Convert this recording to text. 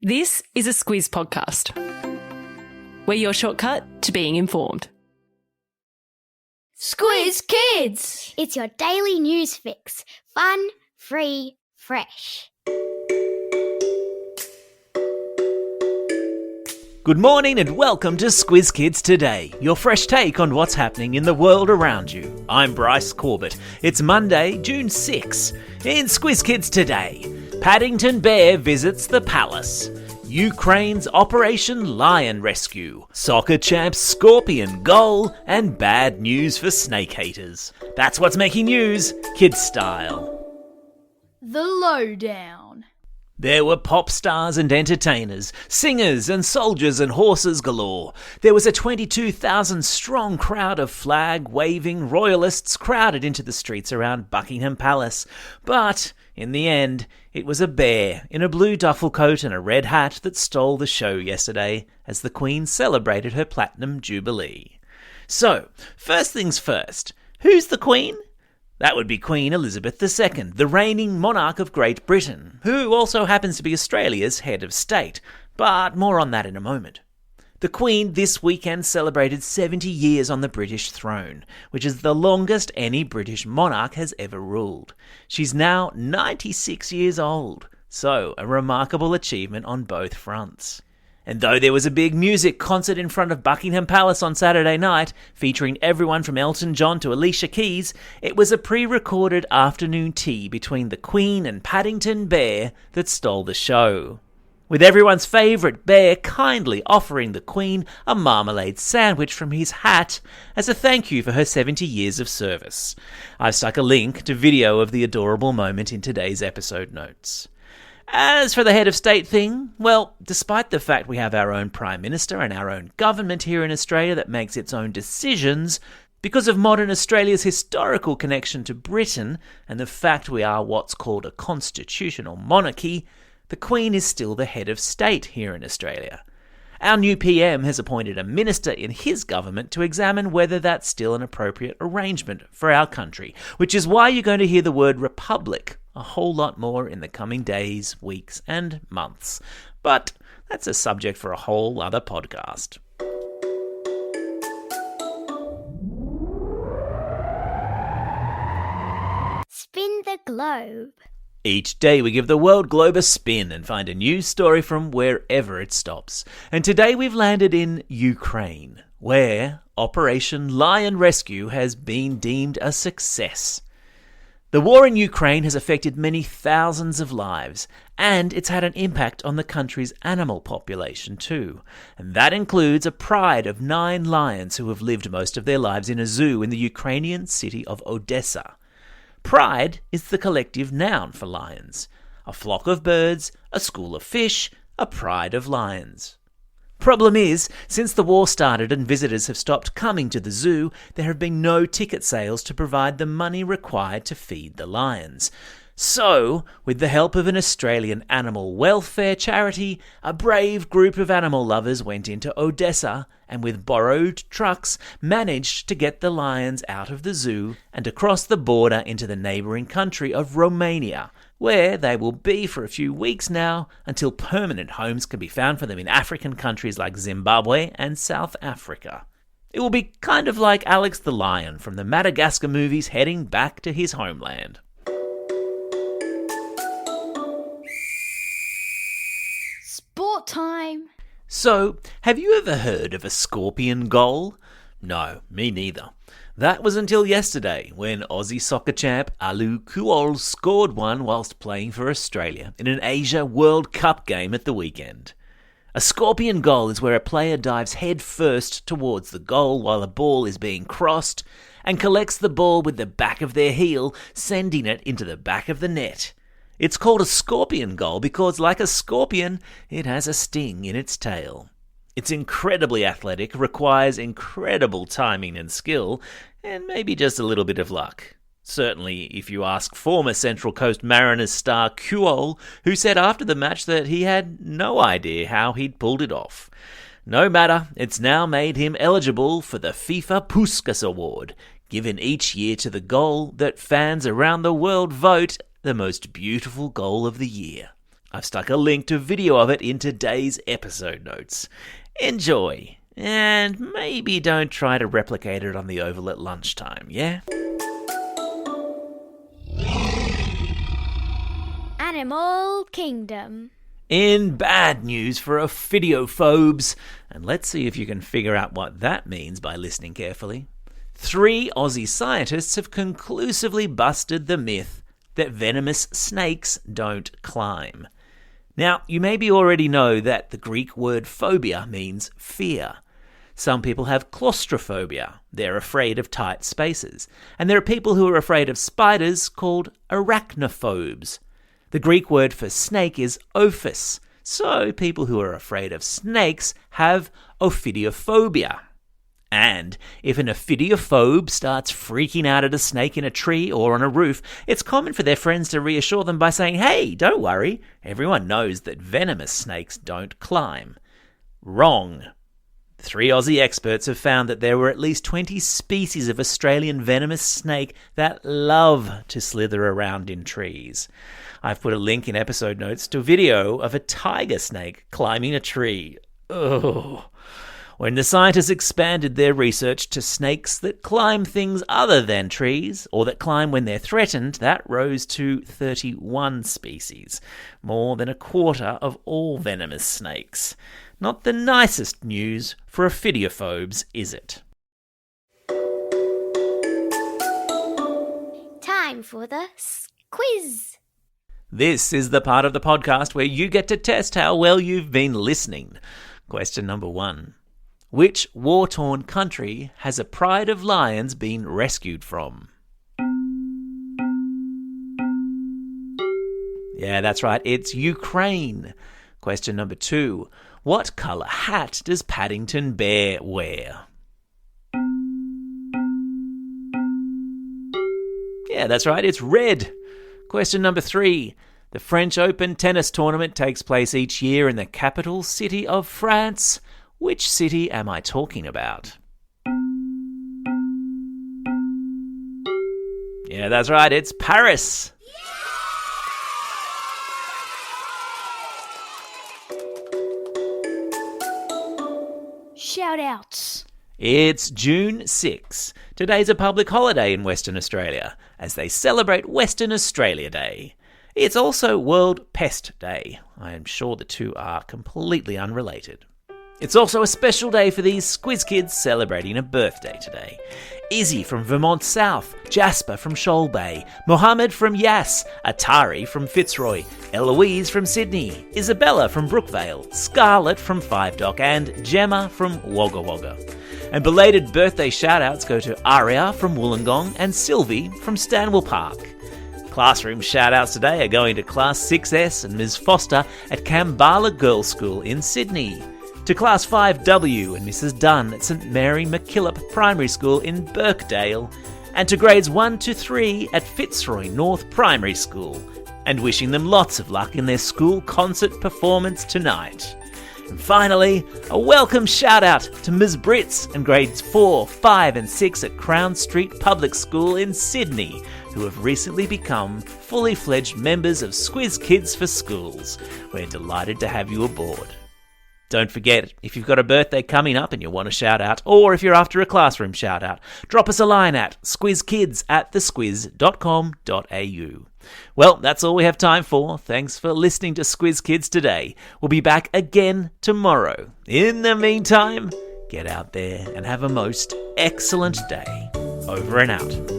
This is a Squiz podcast. We're your shortcut to being informed. Squiz Kids! It's your daily news fix. Fun, free, fresh. Good morning and welcome to Squiz Kids Today, your fresh take on what's happening in the world around you. I'm Bryce Corbett. It's Monday, June 6. In Squiz Kids Today, Paddington Bear visits the palace. Ukraine's Operation Lion Rescue. Soccer champs Scorpion goal and bad news for snake haters. That's what's making news, kids style. The lowdown. There were pop stars and entertainers, singers and soldiers and horses galore. There was a 22,000-strong crowd of flag-waving royalists crowded into the streets around Buckingham Palace. But, in the end, it was a bear in a blue duffel coat and a red hat that stole the show yesterday as the Queen celebrated her Platinum Jubilee. So, first things first, who's the Queen? That would be Queen Elizabeth II, the reigning monarch of Great Britain, who also happens to be Australia's head of state, but more on that in a moment. The Queen this weekend celebrated 70 years on the British throne, which is the longest any British monarch has ever ruled. She's now 96 years old, so a remarkable achievement on both fronts. And though there was a big music concert in front of Buckingham Palace on Saturday night, featuring everyone from Elton John to Alicia Keys, it was a pre-recorded afternoon tea between the Queen and Paddington Bear that stole the show. With everyone's favourite bear kindly offering the Queen a marmalade sandwich from his hat as a thank you for her 70 years of service. I've stuck a link to video of the adorable moment in today's episode notes. As for the head of state thing, well, despite the fact we have our own Prime Minister and our own government here in Australia that makes its own decisions, because of modern Australia's historical connection to Britain and the fact we are what's called a constitutional monarchy, the Queen is still the head of state here in Australia. Our new PM has appointed a minister in his government to examine whether that's still an appropriate arrangement for our country, which is why you're going to hear the word republic a whole lot more in the coming days, weeks and months. But that's a subject for a whole other podcast. Spin the globe. Each day we give the world globe a spin and find a news story from wherever it stops. And today we've landed in Ukraine, where Operation Lion Rescue has been deemed a success. The war in Ukraine has affected many thousands of lives, and it's had an impact on the country's animal population too. And that includes a pride of 9 lions who have lived most of their lives in a zoo in the Ukrainian city of Odessa. Pride is the collective noun for lions. A flock of birds, a school of fish, a pride of lions. Problem is, since the war started and visitors have stopped coming to the zoo, there have been no ticket sales to provide the money required to feed the lions. So, with the help of an Australian animal welfare charity, a brave group of animal lovers went into Odessa and with borrowed trucks managed to get the lions out of the zoo and across the border into the neighbouring country of Romania, where they will be for a few weeks now until permanent homes can be found for them in African countries like Zimbabwe and South Africa. It will be kind of like Alex the Lion from the Madagascar movies heading back to his homeland. Sport time. So, have you ever heard of a scorpion goal? No, me neither. That was until yesterday, when Aussie soccer champ Alou Kuol scored one whilst playing for Australia in an Asia World Cup game at the weekend. A scorpion goal is where a player dives head first towards the goal while a ball is being crossed and collects the ball with the back of their heel, sending it into the back of the net. It's called a scorpion goal because, like a scorpion, it has a sting in its tail. It's incredibly athletic, requires incredible timing and skill, and maybe just a little bit of luck. Certainly, if you ask former Central Coast Mariners star Kuol, who said after the match that he had no idea how he'd pulled it off. No matter, it's now made him eligible for the FIFA Puskas Award, given each year to the goal that fans around the world vote the most beautiful goal of the year. I've stuck a link to video of it in today's episode notes. Enjoy, and maybe don't try to replicate it on the Oval at lunchtime, yeah? Animal Kingdom. In bad news for ophidiophobes, and let's see if you can figure out what that means by listening carefully. 3 Aussie scientists have conclusively busted the myth that venomous snakes don't climb. Now, you maybe already know that the Greek word phobia means fear. Some people have claustrophobia. They're afraid of tight spaces. And there are people who are afraid of spiders called arachnophobes. The Greek word for snake is ophis, so people who are afraid of snakes have ophidiophobia. And if an ophidiophobe starts freaking out at a snake in a tree or on a roof, it's common for their friends to reassure them by saying, "Hey, don't worry, everyone knows that venomous snakes don't climb." Wrong. 3 Aussie experts have found that there were at least 20 species of Australian venomous snake that love to slither around in trees. I've put a link in episode notes to a video of a tiger snake climbing a tree. Ugh. When the scientists expanded their research to snakes that climb things other than trees, or that climb when they're threatened, that rose to 31 species, more than a quarter of all venomous snakes. Not the nicest news for ophidiophobes, is it? Time for the quiz. This is the part of the podcast where you get to test how well you've been listening. Question number 1. Which war-torn country has a pride of lions been rescued from? Yeah, that's right, it's Ukraine. Question number 2. What colour hat does Paddington Bear wear? Yeah, that's right, it's red. Question number 3. The French Open tennis tournament takes place each year in the capital city of France. Which city am I talking about? Yeah, that's right, it's Paris. Shout outs. It's June 6. Today's a public holiday in Western Australia, as they celebrate Western Australia Day. It's also World Pest Day. I am sure the two are completely unrelated. It's also a special day for these Squiz Kids celebrating a birthday today. Izzy from Vermont South, Jasper from Shoal Bay, Mohammed from Yass, Atari from Fitzroy, Eloise from Sydney, Isabella from Brookvale, Scarlett from Five Dock, and Gemma from Wagga Wagga. And belated birthday shout-outs go to Aria from Wollongong and Sylvie from Stanwell Park. Classroom shout-outs today are going to Class 6S and Ms Foster at Kambala Girls' School in Sydney, to Class 5W and Mrs Dunn at St Mary MacKillop Primary School in Birkdale, and to Grades 1 to 3 at Fitzroy North Primary School, and wishing them lots of luck in their school concert performance tonight. And finally, a welcome shout-out to Ms Brits and Grades 4, 5 and 6 at Crown Street Public School in Sydney, who have recently become fully fledged members of Squiz Kids for Schools. We're delighted to have you aboard. Don't forget, if you've got a birthday coming up and you want a shout-out, or if you're after a classroom shout-out, drop us a line at squizkids@thesquiz.com.au. Well, that's all we have time for. Thanks for listening to Squiz Kids today. We'll be back again tomorrow. In the meantime, get out there and have a most excellent day. Over and out.